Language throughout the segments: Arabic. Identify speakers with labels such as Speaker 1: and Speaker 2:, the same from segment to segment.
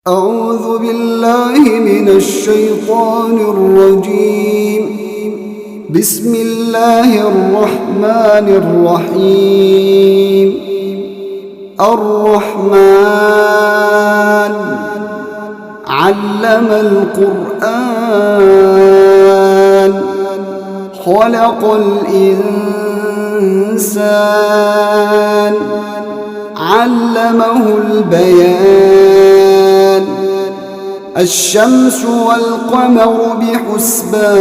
Speaker 1: أعوذ بالله من الشيطان الرجيم. بسم الله الرحمن الرحيم. الرحمن علم القرآن خلق الإنسان علمه البيان الشمس والقمر بحسبان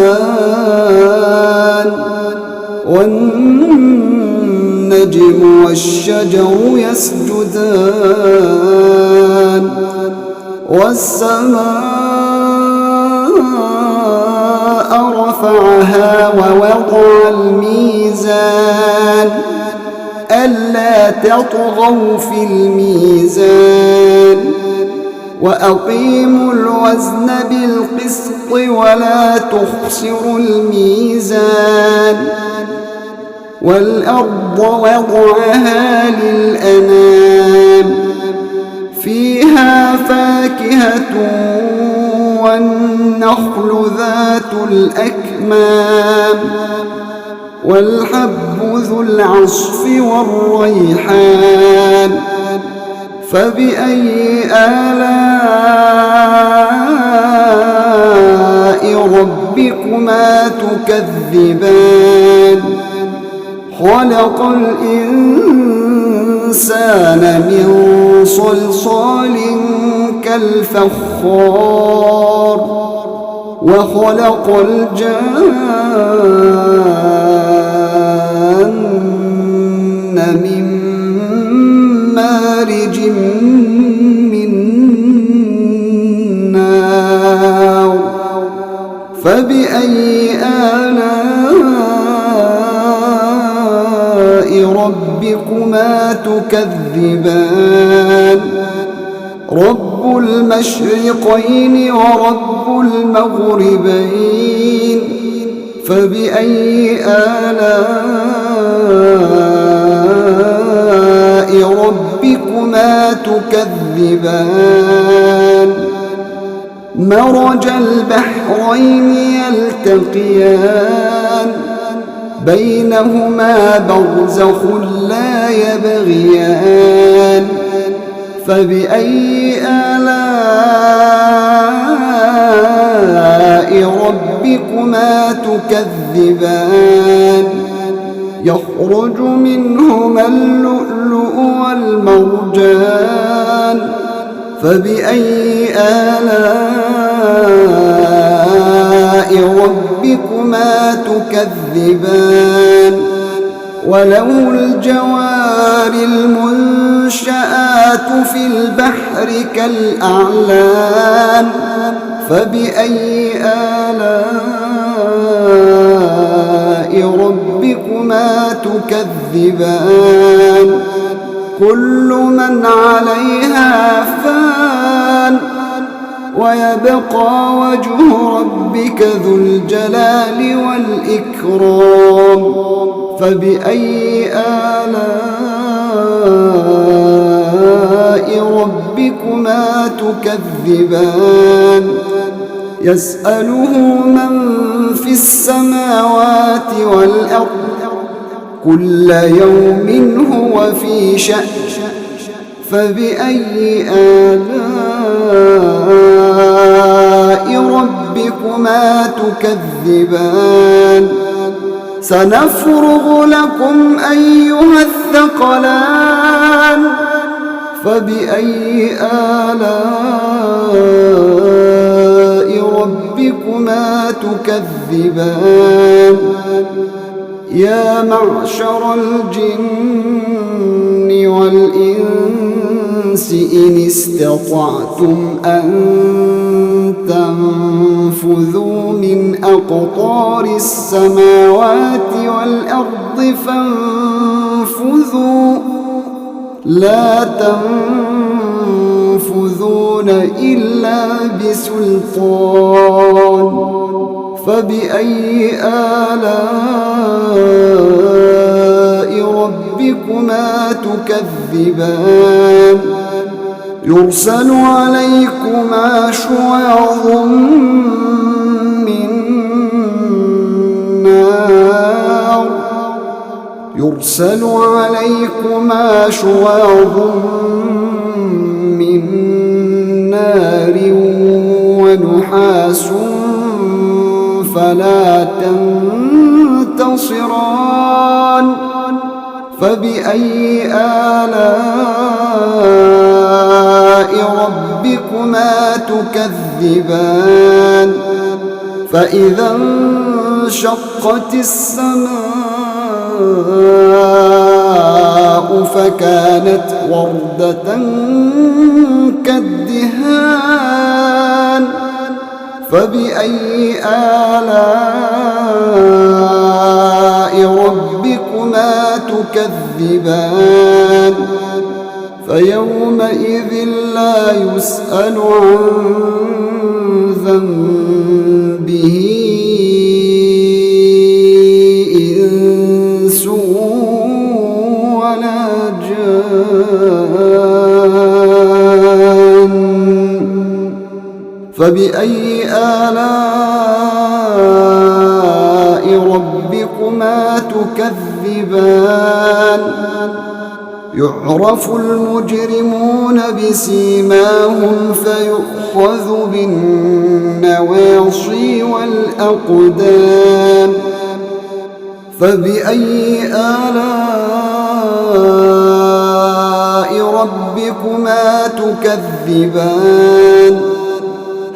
Speaker 1: والنجم والشجر يسجدان والسماء رفعها ووضع الميزان ألا تطغوا في الميزان وأقيموا الوزن بالقسط ولا تخسروا الميزان والأرض وضعها للأنام فيها فاكهة والنخل ذات الأكمام والحب ذو العصف والريحان فبأي آلاء ربكما تكذبان خلق الإنسان من صلصال كالفخار وخلق الجان من مارج من نار فبأي آلاء ربكما تكذبان رب المشرقين ورب المغربين فبأي آلاء ربكما تكذبان مرج البحرين يلتقيان بينهما برزخ لا يبغيان فبأي آلاء ربكما تكذبان يخرج منهما اللؤلؤ والمرجان فبأي آلاء ربكما تكذبان وله الجوار المنشآت في البحر كالأعلام فبأي آلاء ربكما تكذبان كل من عليها فان ويبقى وجه ربك ذو الجلال والإكرام فبأي آلاء ربكما تكذبان يسأله من في السماوات والأرض كل يوم هو في شأن فبأي آلاء ربكما تكذبان سنفرغ لكم أيها الثقلان فبأي آلاء ربكما تكذبان يا معشر الجن والإنس إن استطعتم أن تنفذوا من أقطار السماوات والأرض فانفذوا لا تنفذون إلا بسلطان فبأي آلاء ربكما تكذبان يرسل عليكم عليكما شواظ من نار ونحاس فلا تنتصران فبأي آلاء ربكما تكذبان فإذا انشقت السماء فكانت وردة كالدهان فبأي آلاء ربكما تكذبان فيومئذ لا يسأل عن ذنبه إنس ولا جان فبأي آلاء ربكما تكذبان يعرف المجرمون بسيماهم فيؤخذ بالنواصي والأقدام فبأي آلاء ربكما تكذبان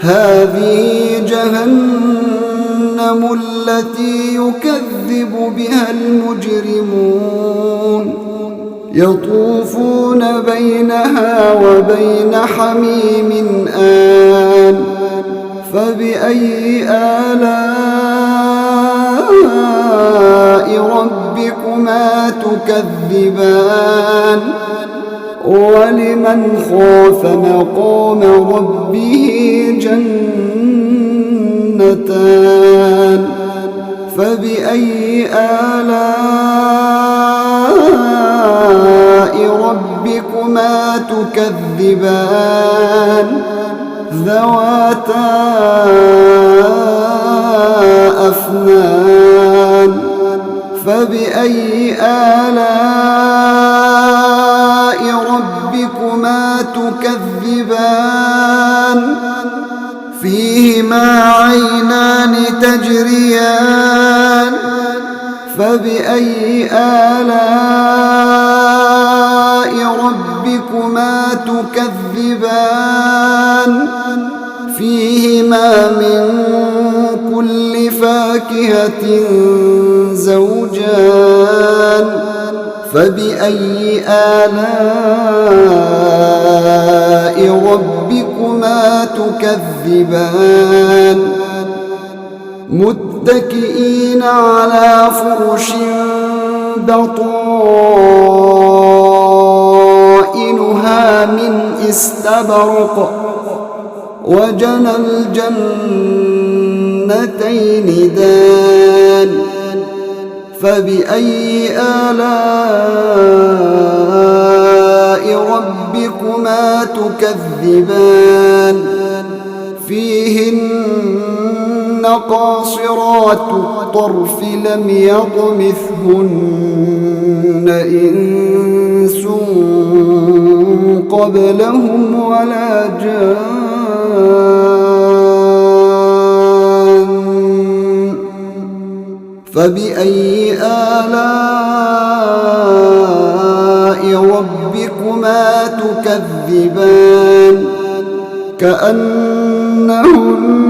Speaker 1: هذه جهنم التي يكذب بها المجرمون يطوفون بينها وبين حميم آن فبأي آلاء ربكما تكذبان ولمن خاف مقام ربه جنتان فبأي آلاء ربكما تكذبان ذواتا أفنان فبأي آلاء ربكما تكذبان فيهما عينان تجريان فبأي آلاء ربكما تكذبان فيهما من كل فاكهة زوجان فبأي آلاء ربكما تكذبان متكئين على فرش بطائنها من استبرق وجنى الجنتين دان فبأي آلاء ربكما تكذبان فيهن قاصرات الطرف لم يطمثهن إنس قبلهم ولا جان فبأي آلاء ربكما تكذبان كأنهن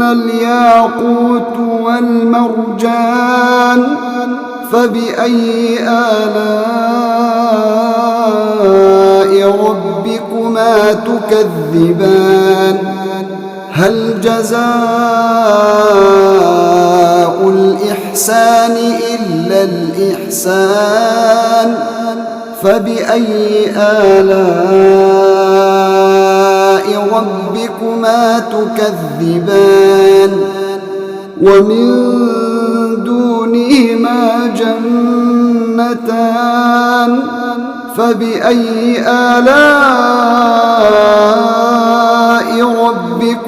Speaker 1: الياقوت والمرجان فبأي آلاء ربكما تكذبان هل جزاء الإحسان إلا الإحسان فبأي آلاء ربكما تكذبان ومن دونهما جنتان فبأي آلاء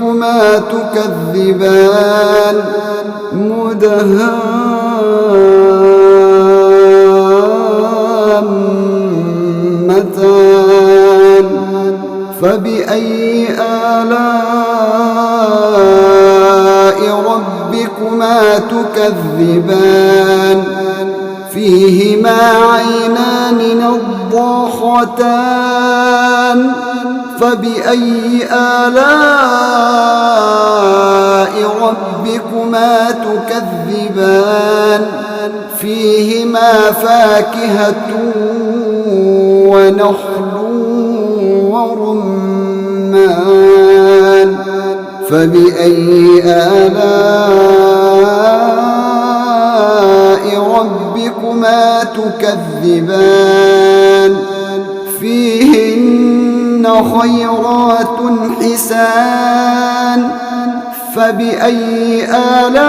Speaker 1: ربكما تكذبان مدهامتان فبأي آلاء ربكما تكذبان فيهما عينان نضاختان فبأي آلاء ربكما تكذبان فيهما فاكهة ونخل ورمان فبأي آلاء ربكما تكذبان فيهن خيرات حسان فبأي آلاء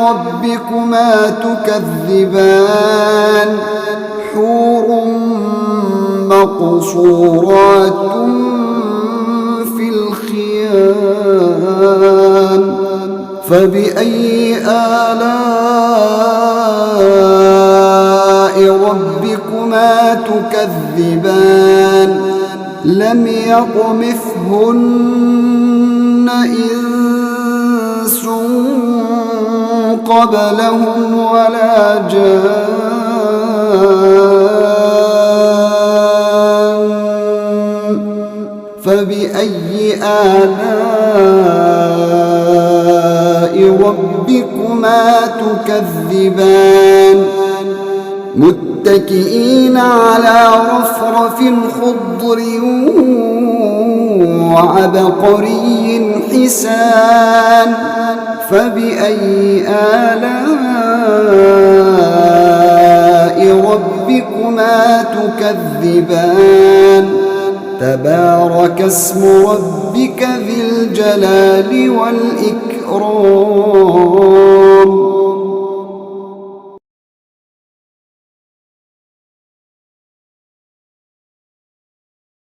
Speaker 1: ربكما تكذبان حور مقصورات في الخيام فبأي آلاء ربكما تكذبان لم يطمثهن إنس قبلهم ولا جان فبأي آلاء ربكما تكذبان متكئين على رفرف خضر وعبقري حسان فبأي آلاء ربكما تكذبان تبارك اسم ربك ذي الجلال والإكرام